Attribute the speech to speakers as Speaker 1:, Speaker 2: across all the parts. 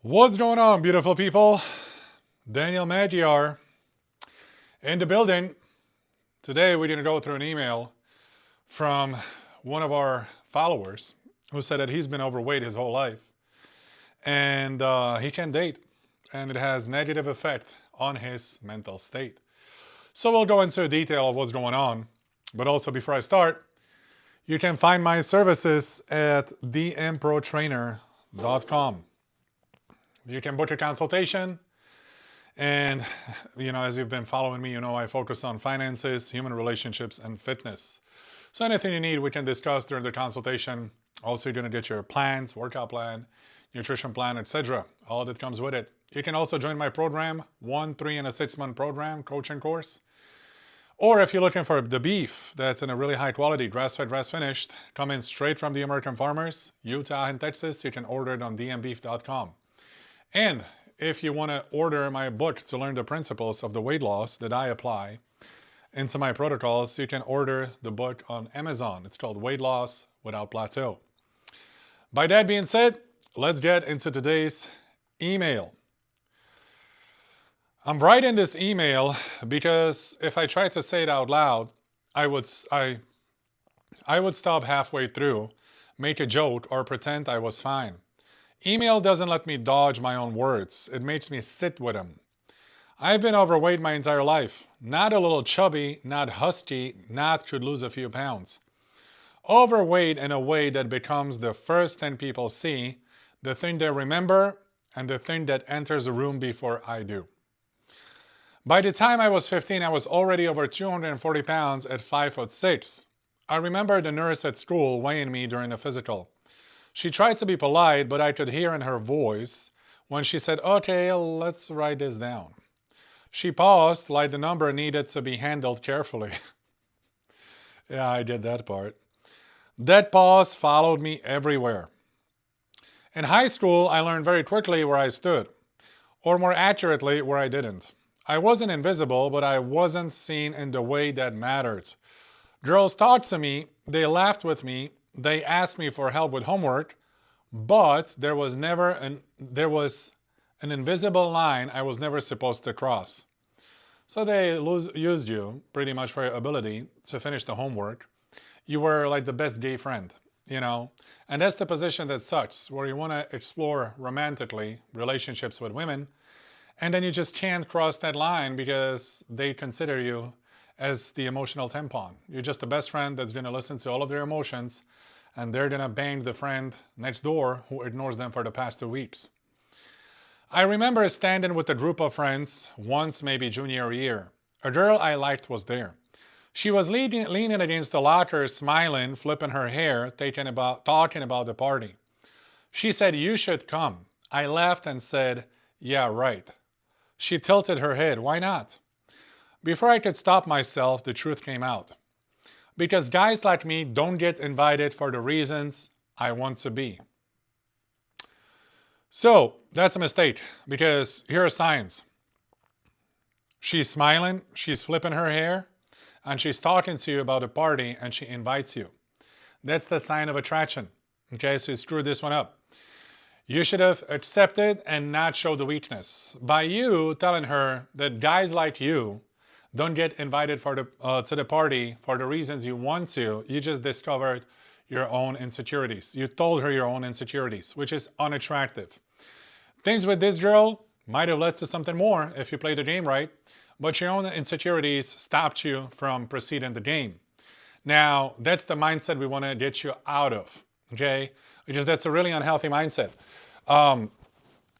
Speaker 1: What's going on, beautiful people? Daniel Magyar in the building. Today we're going to go through an email from one of our followers who said that he's been overweight his whole life and he can't date, and it has negative effect on his mental state. So we'll go into detail of what's going on, but also before I start, you can find my services at themprotrainer.com. You can book a consultation, and as you've been following me, I focus on finances, human relationships, and fitness. So anything you need, we can discuss during the consultation. Also, you're going to get your plans, workout plan, nutrition plan, etc. All that comes with it. You can also join my program, 1, 3, and a 6-month program, coaching course. Or if you're looking for the beef that's in a really high quality, grass-fed, grass-finished, coming straight from the American farmers, Utah and Texas, you can order it on dmbeef.com. And if you want to order my book to learn the principles of the weight loss that I apply into my protocols, you can order the book on Amazon. It's called Weight Loss Without Plateau. By that being said, let's get into today's email. I'm writing this email because if I tried to say it out loud, I would stop halfway through, make a joke, or pretend I was fine. Email doesn't let me dodge my own words. It makes me sit with them. I've been overweight my entire life. Not a little chubby, not husky, not could lose a few pounds. Overweight in a way that becomes the first thing people see, the thing they remember, and the thing that enters the room before I do. By the time I was 15, I was already over 240 pounds at 5'6". I remember the nurse at school weighing me during a physical. She tried to be polite, but I could hear in her voice when she said, "Okay, let's write this down." She paused like the number needed to be handled carefully. Yeah, I did that part. That pause followed me everywhere. In high school, I learned very quickly where I stood, or more accurately, where I didn't. I wasn't invisible, but I wasn't seen in the way that mattered. Girls talked to me, they laughed with me, they asked me for help with homework, but there was an invisible line I was never supposed to cross. So they used you pretty much for your ability to finish the homework. You were like the best gay friend, and that's the position that sucks, where you want to explore romantically relationships with women, and then you just can't cross that line because they consider you as the emotional tampon. You're just the best friend that's going to listen to all of their emotions, and they're going to bang the friend next door who ignores them for the past 2 weeks. I remember standing with a group of friends once, maybe junior year. A girl I liked was there. She was leaning against the locker, smiling, flipping her hair, talking about the party. She said, "You should come." I laughed and said, "Yeah, right." She tilted her head. "Why not?" Before I could stop myself, the truth came out. Because guys like me don't get invited for the reasons I want to be. So that's a mistake, because here are signs. She's smiling, she's flipping her hair, and she's talking to you about a party, and she invites you. That's the sign of attraction. Okay, so you screwed this one up. You should have accepted and not showed the weakness. By you telling her that guys like you don't get invited to the party for the reasons you want to, you just discovered your own insecurities. You told her your own insecurities, which is unattractive. Things with this girl might have led to something more if you played the game right, but your own insecurities stopped you from proceeding the game. Now, that's the mindset we want to get you out of, okay? Because that's a really unhealthy mindset.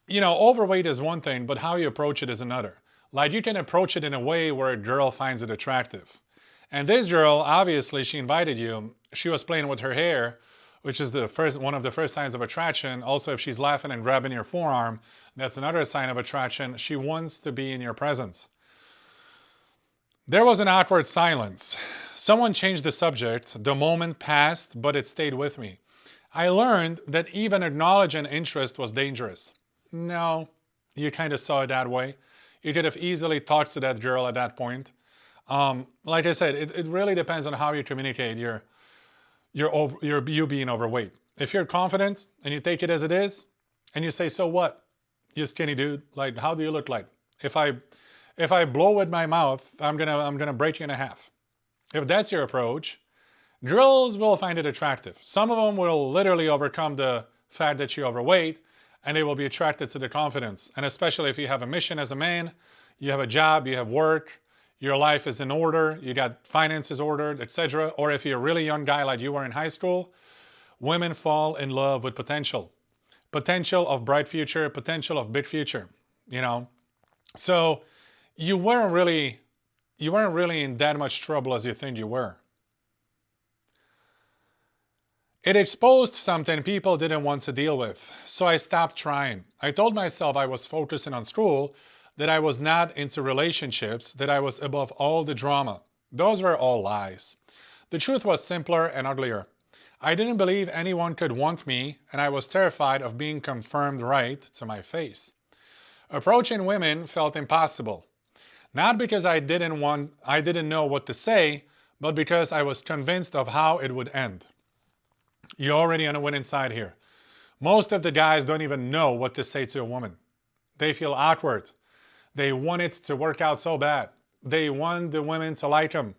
Speaker 1: Overweight is one thing, but how you approach it is another. Like, you can approach it in a way where a girl finds it attractive. And this girl, obviously, she invited you. She was playing with her hair, which is one of the first signs of attraction. Also, if she's laughing and grabbing your forearm, that's another sign of attraction. She wants to be in your presence. There was an awkward silence. Someone changed the subject. The moment passed, but it stayed with me. I learned that even acknowledging interest was dangerous. No, you kind of saw it that way. You could have easily talked to that girl at that point. Like I said, it really depends on how you communicate you being overweight. If you're confident and you take it as it is, and you say, "So what? You skinny dude. Like, how do you look like? If I blow with my mouth, I'm gonna break you in half. If that's your approach, girls will find it attractive. Some of them will literally overcome the fact that you're overweight, and they will be attracted to the confidence. And especially if you have a mission as a man, you have a job, you have work, your life is in order, you got finances ordered, etc. Or if you're a really young guy like you were in high school, women fall in love with potential. Potential of bright future, potential of big future, you know. So you weren't really in that much trouble as you think you were. It exposed something people didn't want to deal with, so I stopped trying. I told myself I was focusing on school, that I was not into relationships, that I was above all the drama. Those were all lies. The truth was simpler and uglier. I didn't believe anyone could want me, and I was terrified of being confirmed right to my face. Approaching women felt impossible. Not because I didn't know what to say, but because I was convinced of how it would end. You're already on a winning side here. Most of the guys don't even know what to say to a woman. They feel awkward. They want it to work out so bad. They want the women to like them.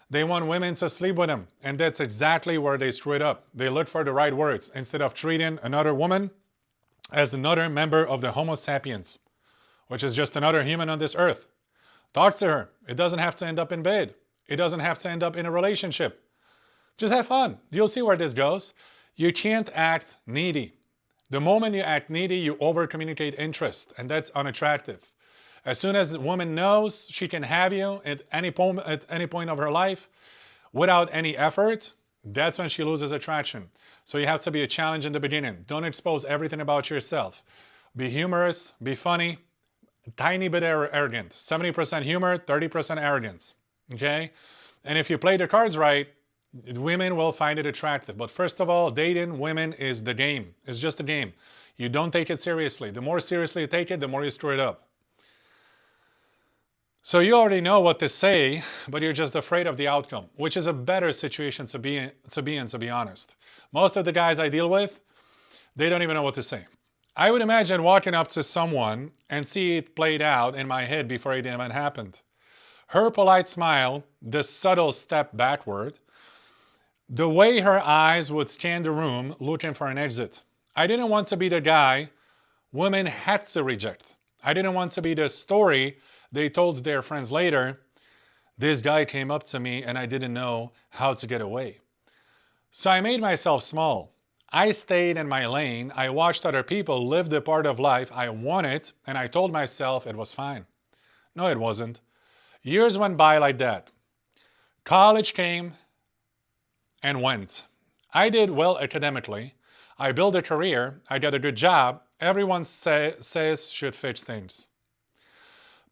Speaker 1: They want women to sleep with them. And that's exactly where they screw it up. They look for the right words instead of treating another woman as another member of the Homo sapiens, which is just another human on this earth. Talk to her. It doesn't have to end up in bed. It doesn't have to end up in a relationship. Just have fun. You'll see where this goes. You can't act needy. The moment you act needy, you over-communicate interest, and that's unattractive. As soon as a woman knows she can have you at any point of her life without any effort, that's when she loses attraction. So you have to be a challenge in the beginning. Don't expose everything about yourself. Be humorous, be funny, tiny bit arrogant. 70% humor, 30% arrogance. Okay? And if you play the cards right, women will find it attractive. But first of all, dating women is the game. It's just a game. You don't take it seriously. The more seriously you take it, the more you screw it up. So you already know what to say, but you're just afraid of the outcome, which is a better situation to be in, to be honest. Most of the guys I deal with, they don't even know what to say. I would imagine walking up to someone and see it played out in my head before it even happened. Her polite smile, the subtle step backward, the way her eyes would scan the room looking for an exit. I didn't want to be the guy women had to reject. I didn't want to be the story they told their friends later. This guy came up to me and I didn't know how to get away. So I made myself small. I stayed in my lane. I watched other people live the part of life I wanted, and I told myself it was fine. No, it wasn't. Years went by like that. College came and went. I did well academically. I built a career. I got a good job. Everyone says should fix things.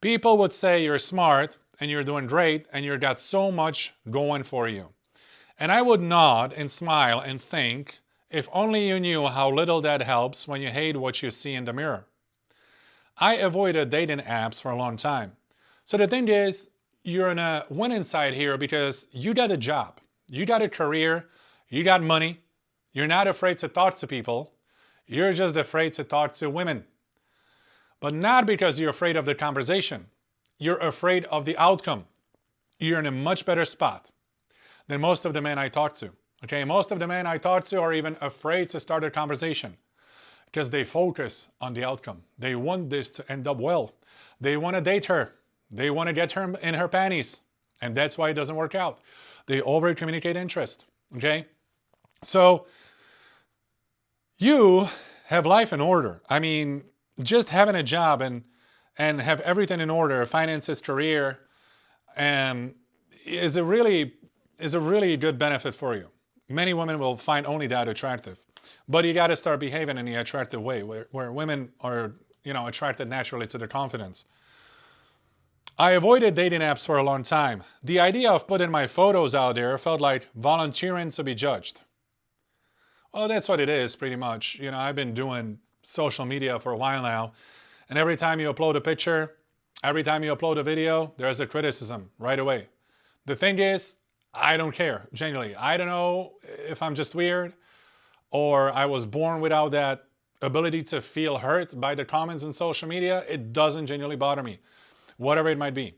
Speaker 1: People would say you're smart and you're doing great and you've got so much going for you. And I would nod and smile and think, if only you knew how little that helps when you hate what you see in the mirror. I avoided dating apps for a long time. So the thing is, you're in a winning side here because you got a job. You got a career, you got money, you're not afraid to talk to people, you're just afraid to talk to women. But not because you're afraid of the conversation, you're afraid of the outcome. You're in a much better spot than most of the men I talk to. Okay, most of the men I talk to are even afraid to start a conversation because they focus on the outcome. They want this to end up well. They want to date her. They want to get her in her panties. And that's why it doesn't work out. They over-communicate interest, okay? So you have life in order. I mean, just having a job and have everything in order, finances, career, is a really good benefit for you. Many women will find only that attractive. But you got to start behaving in the attractive way where women are, attracted naturally to their confidence. I avoided dating apps for a long time. The idea of putting my photos out there felt like volunteering to be judged. Well, that's what it is, pretty much. I've been doing social media for a while now, and every time you upload a picture, every time you upload a video, there's a criticism right away. The thing is, I don't care, genuinely. I don't know if I'm just weird or I was born without that ability to feel hurt by the comments on social media, it doesn't genuinely bother me, whatever it might be.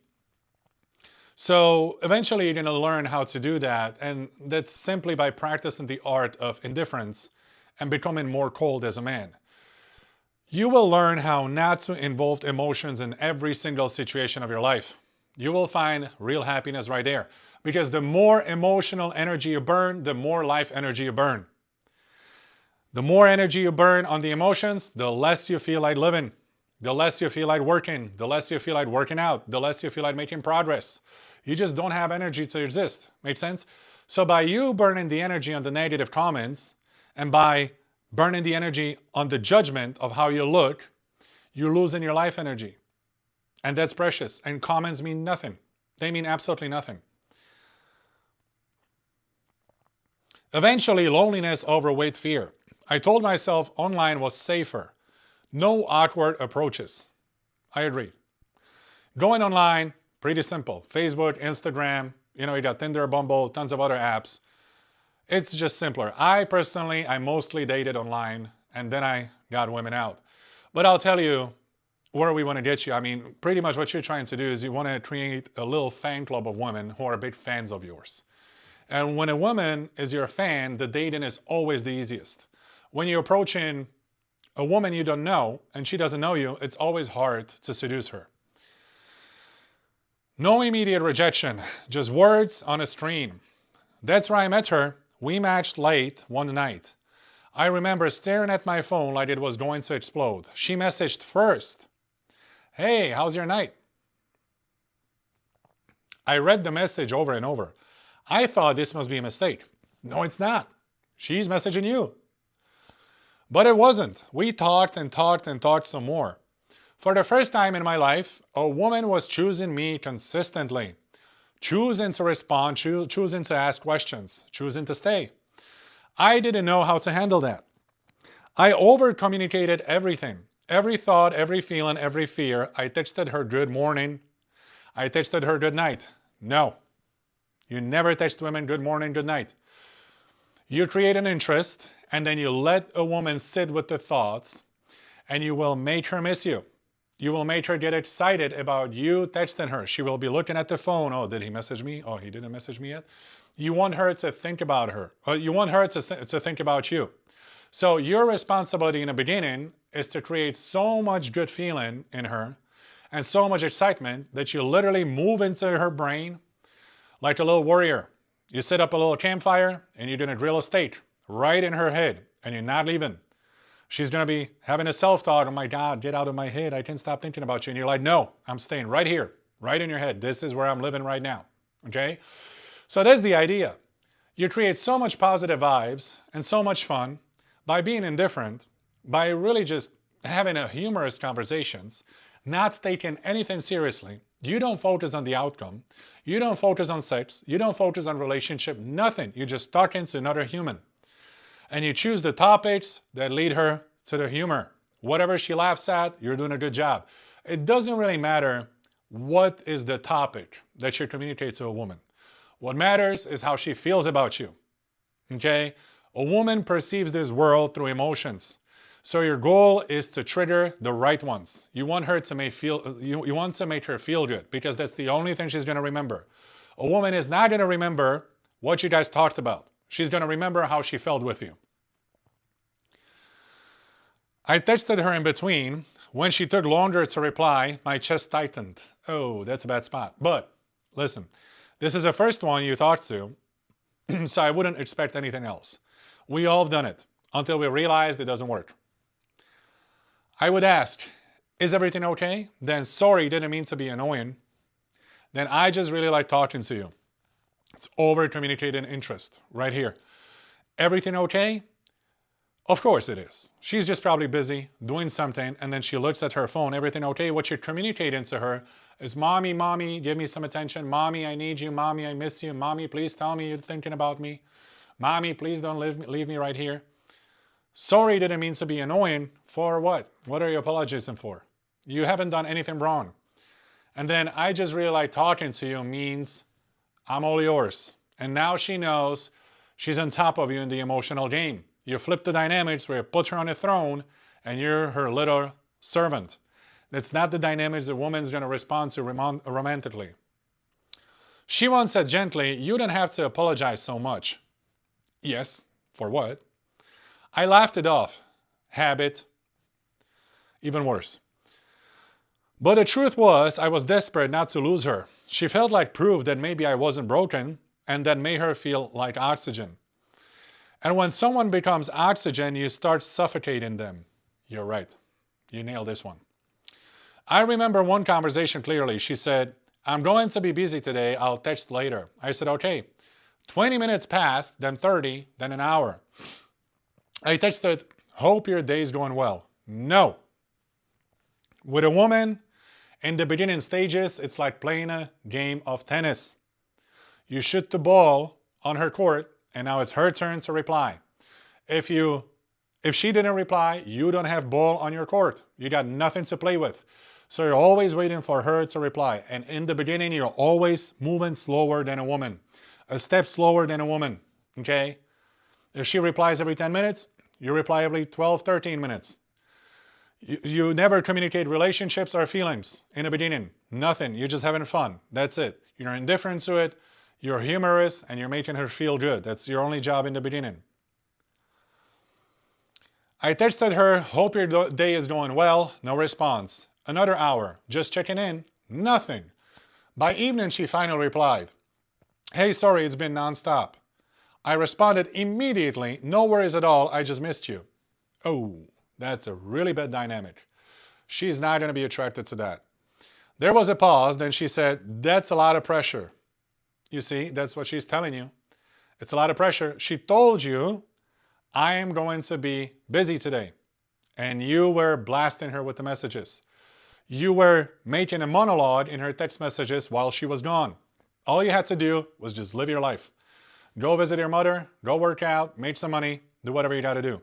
Speaker 1: So eventually you're going to learn how to do that, and that's simply by practicing the art of indifference and becoming more cold as a man. You will learn how not to involve emotions in every single situation of your life. You will find real happiness right there, because the more emotional energy you burn, the more life energy you burn. The more energy you burn on the emotions, the less you feel like living, the less you feel like working, the less you feel like working out, the less you feel like making progress. You just don't have energy to exist. Make sense? So by you burning the energy on the negative comments, and by burning the energy on the judgment of how you look, you're losing your life energy. And that's precious. And comments mean nothing. They mean absolutely nothing. Eventually, loneliness overweight fear. I told myself online was safer. No awkward approaches. I agree. Going online, pretty simple. Facebook, Instagram, you got Tinder, Bumble, tons of other apps. It's just simpler. I mostly dated online, and then I got women out. But I'll tell you where we want to get you. I mean, pretty much what you're trying to do is you want to create a little fan club of women who are big fans of yours. And when a woman is your fan, the dating is always the easiest. When you're approaching a woman you don't know and she doesn't know you, it's always hard to seduce her. No immediate rejection, just words on a screen. That's where I met her. We matched late one night. I remember staring at my phone like it was going to explode. She messaged first. Hey, how's your night? I read the message over and over. I thought this must be a mistake. No, it's not. She's messaging you. But it wasn't. We talked and talked and talked some more. For the first time in my life, a woman was choosing me consistently. Choosing to respond, choosing to ask questions, choosing to stay. I didn't know how to handle that. I over-communicated everything. Every thought, every feeling, every fear. I texted her good morning. I texted her good night. No. You never text women good morning, good night. You create an interest, and then you let a woman sit with the thoughts, and you will make her miss you. You will make her get excited about you texting her. She will be looking at the phone. Oh, did he message me? Oh, he didn't message me yet. You want her to think about her. Or you want her to think about you. So your responsibility in the beginning is to create so much good feeling in her and so much excitement that you literally move into her brain like a little warrior. You set up a little campfire and you're doing a real estate right in her head and you're not leaving. She's going to be having a self-talk. Oh my God, get out of my head. I can't stop thinking about you. And you're like, no, I'm staying right here, right in your head. This is where I'm living right now. Okay? So that's the idea. You create so much positive vibes and so much fun by being indifferent, by really just having a humorous conversations, not taking anything seriously. You don't focus on the outcome. You don't focus on sex. You don't focus on relationship, nothing. You just talking to another human. And you choose the topics that lead her to the humor. Whatever she laughs at, you're doing a good job. It doesn't really matter what is the topic that you communicate to a woman. What matters is how she feels about you. Okay? A woman perceives this world through emotions. So your goal is to trigger the right ones. You want her to you want to make her feel good because that's the only thing she's going to remember. A woman is not going to remember what you guys talked about. She's going to remember how she felt with you. I texted her in between. When she took longer to reply, my chest tightened. Oh, that's a bad spot. But listen, this is the first one you talked to, so I wouldn't expect anything else. We all have done it until we realized it doesn't work. I would ask, is everything okay? Then sorry, didn't mean to be annoying. Then I just really like talking to you. It's over-communicating interest right here. Everything okay? Of course it is. She's just probably busy doing something and then she looks at her phone. Everything okay? What you're communicating to her is, mommy, mommy, give me some attention. Mommy, I need you. Mommy, I miss you. Mommy, please tell me you're thinking about me. Mommy, please don't leave me right here. Sorry didn't mean to be annoying. For what? What are you apologizing for? You haven't done anything wrong. And then I just really like talking to you means I'm all yours. And now she knows she's on top of you in the emotional game. You flip the dynamics where you put her on a throne and you're her little servant. That's not the dynamics a woman's going to respond to romantically. She once said gently, "You don't have to apologize so much." Yes, for what? I laughed it off. Habit. Even worse. But the truth was, I was desperate not to lose her. She felt like proof that maybe I wasn't broken, and that made her feel like oxygen. And when someone becomes oxygen, you start suffocating them. You're right. You nailed this one. I remember one conversation clearly. She said, "I'm going to be busy today. I'll text later." I said, "Okay." 20 minutes passed, then 30, then an hour. I texted, "Hope your day's going well." No. With a woman, in the beginning stages, it's like playing a game of tennis. You shoot the ball on her court, and now it's her turn to reply. If she didn't reply, you don't have ball on your court. You got nothing to play with. So you're always waiting for her to reply. And in the beginning, you're always moving slower than a woman. A step slower than a woman, okay? If she replies every 10 minutes, you reply every 12, 13 minutes. You never communicate relationships or feelings in the beginning. Nothing. You're just having fun. That's it. You're indifferent to it. You're humorous, and you're making her feel good. That's your only job in the beginning. I texted her, "Hope your day is going well." No response. Another hour. Just checking in. Nothing. By evening, she finally replied, "Hey, sorry, it's been nonstop." I responded immediately, "No worries at all. I just missed you." Oh. That's a really bad dynamic. She's not going to be attracted to that. There was a pause, then she said, "That's a lot of pressure." You see, that's what she's telling you. It's a lot of pressure. She told you, "I am going to be busy today." And you were blasting her with the messages. You were making a monologue in her text messages while she was gone. All you had to do was just live your life. Go visit your mother, go work out, make some money, do whatever you got to do.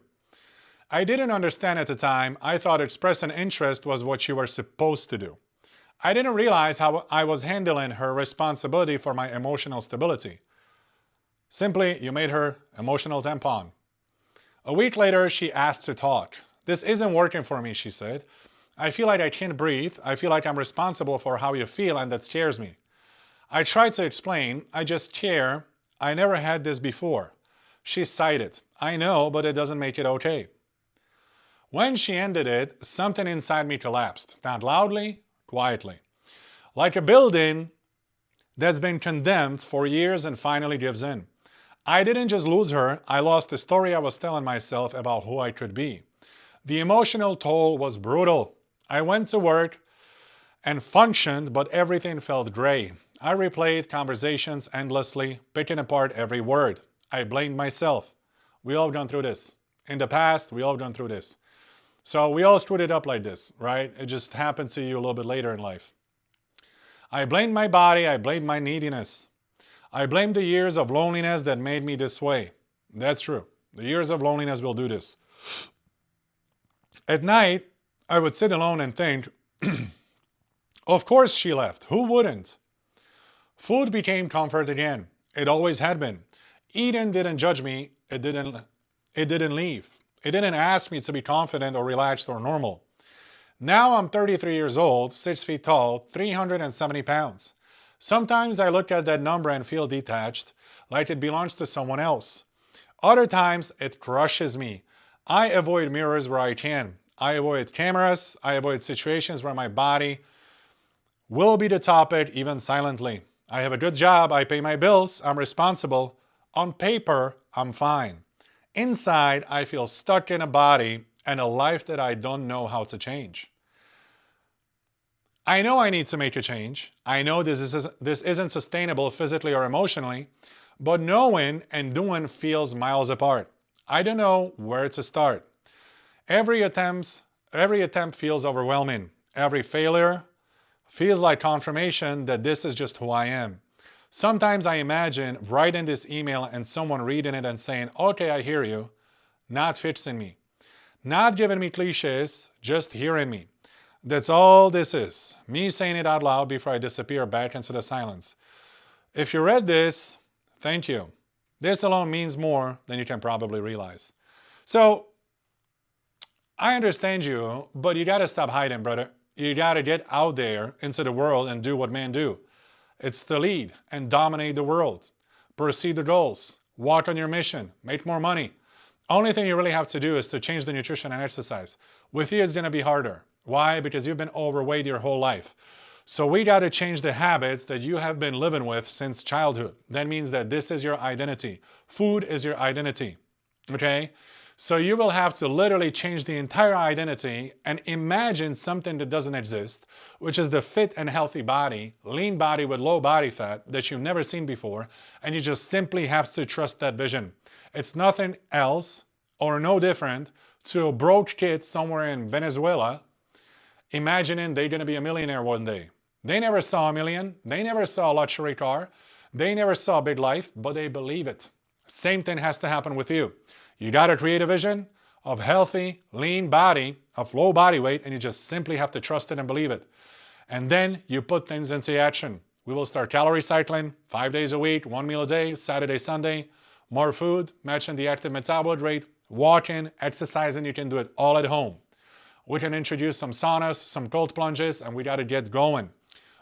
Speaker 1: I didn't understand at the time. I thought expressing interest was what you were supposed to do. I didn't realize how I was handling her responsibility for my emotional stability. Simply, you made her emotional tampon. A week later, she asked to talk. "This isn't working for me," she said. "I feel like I can't breathe. I feel like I'm responsible for how you feel, and that scares me." I tried to explain, "I just care. I never had this before." She sighed it. "I know, but it doesn't make it okay." When she ended it, something inside me collapsed. Not loudly, quietly. Like a building that's been condemned for years and finally gives in. I didn't just lose her, I lost the story I was telling myself about who I could be. The emotional toll was brutal. I went to work and functioned, but everything felt gray. I replayed conversations endlessly, picking apart every word. I blamed myself. We all gone through this. In the past, we all gone through this. So we all screwed it up like this, right? It just happened to you a little bit later in life. I blamed my body. I blamed my neediness. I blamed the years of loneliness that made me this way. That's true. The years of loneliness will do this. At night, I would sit alone and think, of course she left. Who wouldn't? Food became comfort again. It always had been. Eating didn't judge me. It didn't leave. It didn't ask me to be confident or relaxed or normal. Now I'm 33 years old, 6 feet tall, 370 pounds. Sometimes I look at that number and feel detached, like it belongs to someone else. Other times it crushes me. I avoid mirrors where I can. I avoid cameras. I avoid situations where my body will be the topic, even silently. I have a good job. I pay my bills. I'm responsible. On paper, I'm fine. Inside, I feel stuck in a body and a life that I don't know how to change. I know I need to make a change. I know this isn't sustainable physically or emotionally, but knowing and doing feels miles apart. I don't know where to start. Every attempt feels overwhelming. Every failure feels like confirmation that this is just who I am. Sometimes I imagine writing this email and someone reading it and saying, "Okay, I hear you," not fixing me. Not giving me cliches, just hearing me. That's all this is. Me saying it out loud before I disappear back into the silence. If you read this, thank you. This alone means more than you can probably realize. So, I understand you, but you gotta stop hiding, brother. You gotta get out there into the world and do what men do. It's to lead and dominate the world. Pursue the goals. Walk on your mission. Make more money. Only thing you really have to do is to change the nutrition and exercise. With you, it's gonna be harder. Why? Because you've been overweight your whole life. So we got to change the habits that you have been living with since childhood. That means that this is your identity. Food is your identity. Okay? So you will have to literally change the entire identity and imagine something that doesn't exist, which is the fit and healthy body, lean body with low body fat that you've never seen before, and you just simply have to trust that vision. It's nothing else or no different to a broke kid somewhere in Venezuela imagining they're going to be a millionaire one day. They never saw a million. They never saw a luxury car. They never saw a big life, but they believe it. Same thing has to happen with you. You got to create a vision of healthy, lean body, of low body weight, and you just simply have to trust it and believe it. And then you put things into action. We will start calorie cycling, 5 days a week, 1 meal a day, Saturday, Sunday, more food, matching the active metabolic rate, walking, exercising. You can do it all at home. We can introduce some saunas, some cold plunges, and we got to get going.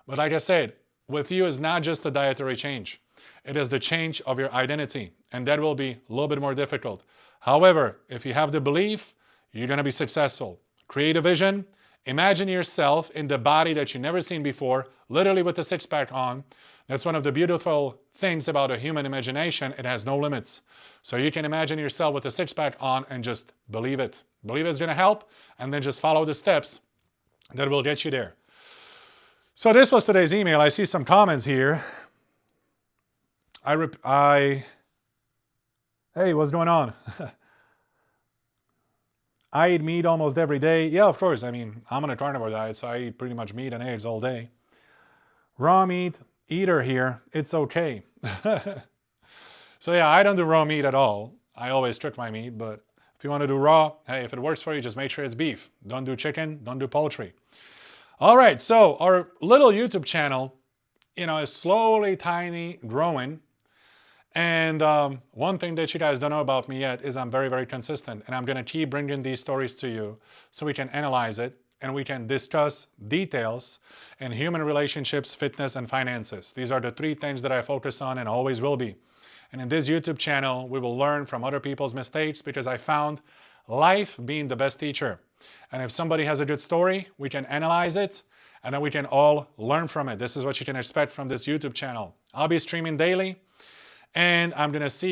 Speaker 1: But like I said, with you is not just a dietary change. It is the change of your identity, and that will be a little bit more difficult. However, if you have the belief, you're going to be successful. Create a vision. Imagine yourself in the body that you've never seen before, literally with the six-pack on. That's one of the beautiful things about a human imagination. It has no limits. So you can imagine yourself with the six-pack on and just believe it. Believe it's going to help, and then just follow the steps that will get you there. So this was today's email. I see some comments here. Hey, what's going on? I eat meat almost every day. Yeah, of course. I mean, I'm on a carnivore diet, so I eat pretty much meat and eggs all day. Raw meat eater here. It's okay. So yeah, I don't do raw meat at all. I always cook my meat, but if you want to do raw, hey, if it works for you, just make sure it's beef. Don't do chicken, don't do poultry. All right, so our little YouTube channel, is slowly, tiny, growing. And one thing that you guys don't know about me yet is I'm very, very consistent. And I'm going to keep bringing these stories to you so we can analyze it and we can discuss details in human relationships, fitness, and finances. These are the three things that I focus on and always will be. And in this YouTube channel, we will learn from other people's mistakes because I found life being the best teacher. And if somebody has a good story, we can analyze it and then we can all learn from it. This is what you can expect from this YouTube channel. I'll be streaming daily and I'm going to see